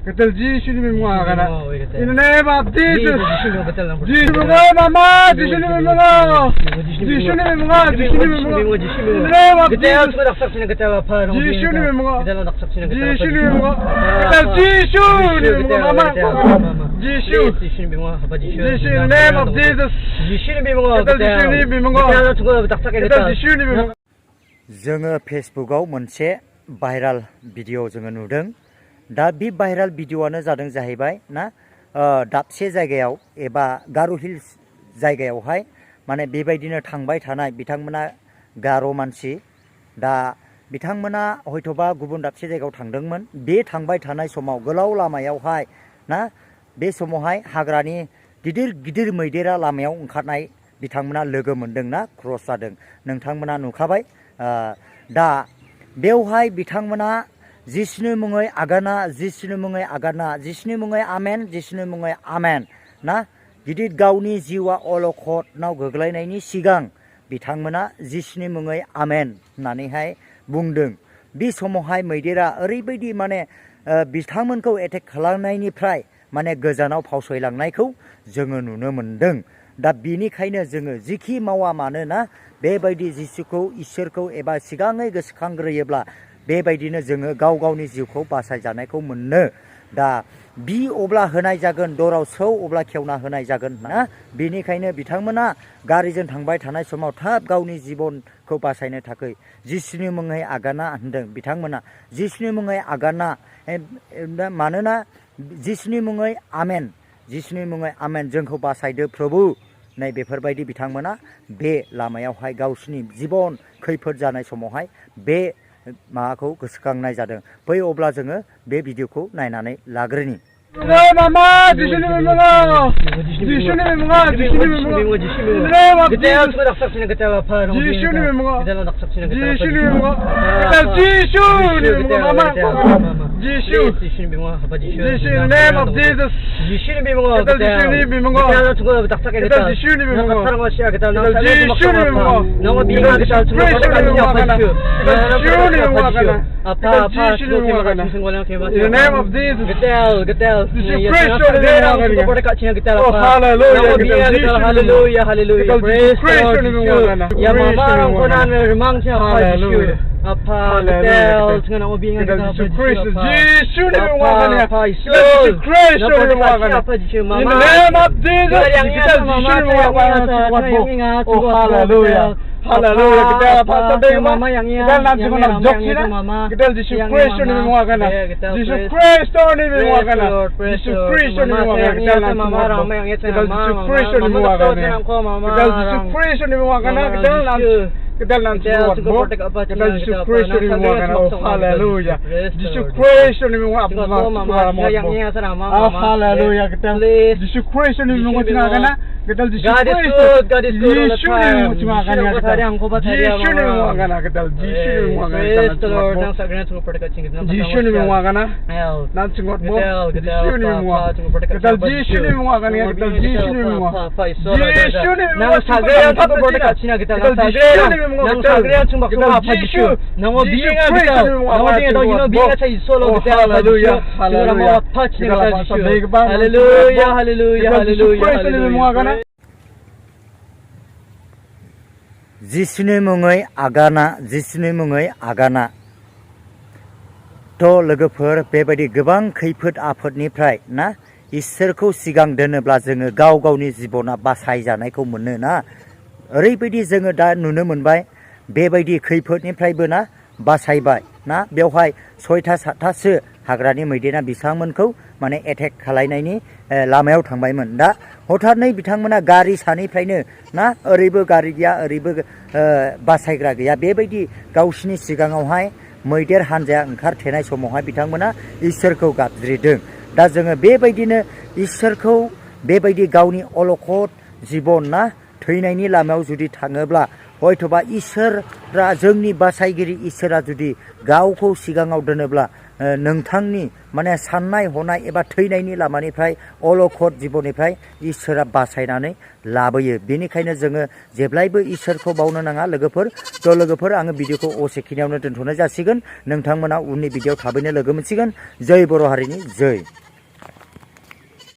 Ketel Jishu ni mga kana. In the name of Jesus. Jishu mga mama, Jishu ni mga. Jishu ni mga, Jishu ni mga. In the name of Jesus. Jishu ni mga. Jishu ni mga. Ketel Jishu ni mga mama. Jishu. Jishu in the name of Jesus. Ketel Jishu ni mga. Ketel Jishu ni mga. जोङो फेसबुकआव मोनसे viral video जोङो नुदों दा बे viral भिडिअआनो जादों जाहैबाय ना दाबसे जायगायाव एबा गार' हिल्स जायगायावहाय माने बेबायदिनो थांबाय थानाय बिथांमोना गार' मानसि दा बिथांमोना हयथ'बा गुबुन दाबसे जायगायाव थांदोंमोन बे थांबाय थानाय समाव गोलाव लामायावहाय ना बे समावहाय हाग्रानि गिदिर गिदिर मैदेरा लामायाव ओंखारनाय बिथांमोना लोगो मोनदोंना क्रस जादों नोंथांमोना नुखाबाय दा बेवहाय बिथांमोना जिसुनि मुङै आगाना जिसुनि मुङै आगाना जिसुनि मुङै आमेन जिसुनि मुङै आमेन ना गिदिर गावनि जिउआ अलखदनाव गोग्लैनायनि सिगां बिथांमोना जिसुनि मुङै आमेन होननानैहाय बुंदों बे समावहाय मैदेरा ओरैबायदि माने बिथांमोनखौ एटेक खालामनायनिफ्राय माने गोजानाव फावसयलांनायखौ जोङो नुनो मोनदों दा बेनिखायनो जोङो जिखि मावा मानो ना बेबायदि जिसुखौ इसोरखौ एबा सिगाङै गोसोखांग्रोयोब्ला बेबायदिनो जोङो गाव गावनि जिउखौ बासायजानायखौ मोननो दा बि अब्ला होनाय जागोन दराव सौ अब्ला खेवना होनाय जागोन ना बेनिखायनो बिथांमोना गारिजों थांबाय थानाय समाव थाब गावनि जिबनखौ बासायनो थाखाय जिसुनि मुङै आगाना होनदों बिथांमोना जिसुनि मुङै आगाना मानोना जिसुनि मुङै आमेन जिसुनि मुङै आमेन जोंखौ बासायदो प्रभु नै बेफोरबायदि बिथांमोना बे लामायावहाय गावसिनि जिबन खैफोद जानाय समावहाय बे माबाखौ गोसोखांनाय जादों फै अब्ला जोङो बे भिडिअखौ नायनानै लाग्रोनि Mama, Jishu ni mga. Jishu ni mga. Jishu ni mga. Jishu ni mga. Jishu ni mga. Ketel Jishu ni mga mama. Jishu. Jishu in the name of Jesus. Ketel Jishu ni mga. Ketel Jishu ni mga. Ketel Jishu ni mga. In the name of Jesus. Oh, hallelujah, hallelujah, hallelujah. Praise God. Ya mama orang konan memang siapa Yesus. Apa betul dengan orang bingung kita Yesus. Yesus ni memang apa Yesus. Christ ni memang apa Yesus. In the name of Jesus. Kita Yesus ni memang oh, hallelujah. Hallelujah, kita sampai mama yang kita langsung nak jok sini. Kita Yesus Kristus ni menguatkan. Yesus Kristus ni menguatkan. Yesus Kristus ni menguatkan. Kita langsung kita Yesus Kristus ni menguatkan. Kita Yesus Kristus ni menguatkan. Kita langsung kita Yesus Kristus ni menguatkan. Oh, hallelujah. Yesus Kristus ni menguatkan. Oh, hallelujah. Kita Yesus Kristus ni menguatkan. Kita Yesus Kristus. God is good. Yesus ni menguatkan. Yesus ni menguatkan. Kita Yesus ni menguatkan. Yesus ni menguatkan. Nanti ngot mo. Yesus ni menguatkan. Kita Yesus ni menguatkan. Kita Yesus ni menguatkan. Yesus ni menguatkan. Nang sagrean cuma kita Yesus. Nang biang kita. Nang dia tahu you know biang saya solo kita. Hallelujah. Hallelujah. Hallelujah. Hallelujah. Hallelujah. जिसुनि मुङै आगाना जिसुनि मुङै आगाना थ' लोगोफोर बेबायदि गोबां खैफोद आफोदनिफ्राय ना इसोरखौ सिगां दोनोब्ला जोङो गाव गावनि जिबना बासायजानायखौ मोनो ना ओरैबायदि जोङो दा नुनो मोनबाय बेबायदि खैफोदनिफ्रायबो ना बासायबाय ना बेवहाय 6था 7थासो हाग्रानि मैदेरा बिथांमोनखौ माने एटेक खालायनायनि लामायाव थांबायमोन दा हथातनै बिथांमोना गारि सानिफ्रायनो ना ओरैबो गारि गैया ओरैबो बासायग्रा गैया बेबायदि गावसिनि सिगाङावहाय मैदेर हानजाया ओंखारथेनाय समावहाय बिथांमोना इसोरखौ गाबज्रिदों दा जोङो बेबायदिनो इसोरखौ बेबायदि गावनि अलखद जिबन ना थैनायनि लामायाव जुदि थाङोब्ला हयथ'बा इसोरा जोंनि बासायगिरि इसोरा जुदि गावखौ सिगाङाव दोनोब्ला नोंथांनि माने साननाय हनाय एबा थैनायनि लामानिफ्राय अलखद जिबननिफ्राय इसोरा बासायनानै लाबोयो। बेनिखायनो जोङो जेब्लायबो इसोरखौ बावनो नाङा लोगोफोर। थ' लोगोफोर आङो भिडिअखौ असेखिनियावनो दोनथ'नाय जासिगोन। नोंथांमोना उननि भिडिअ थाबैनो लोगो मोनसिगोन। जय बर' हारिनि जय।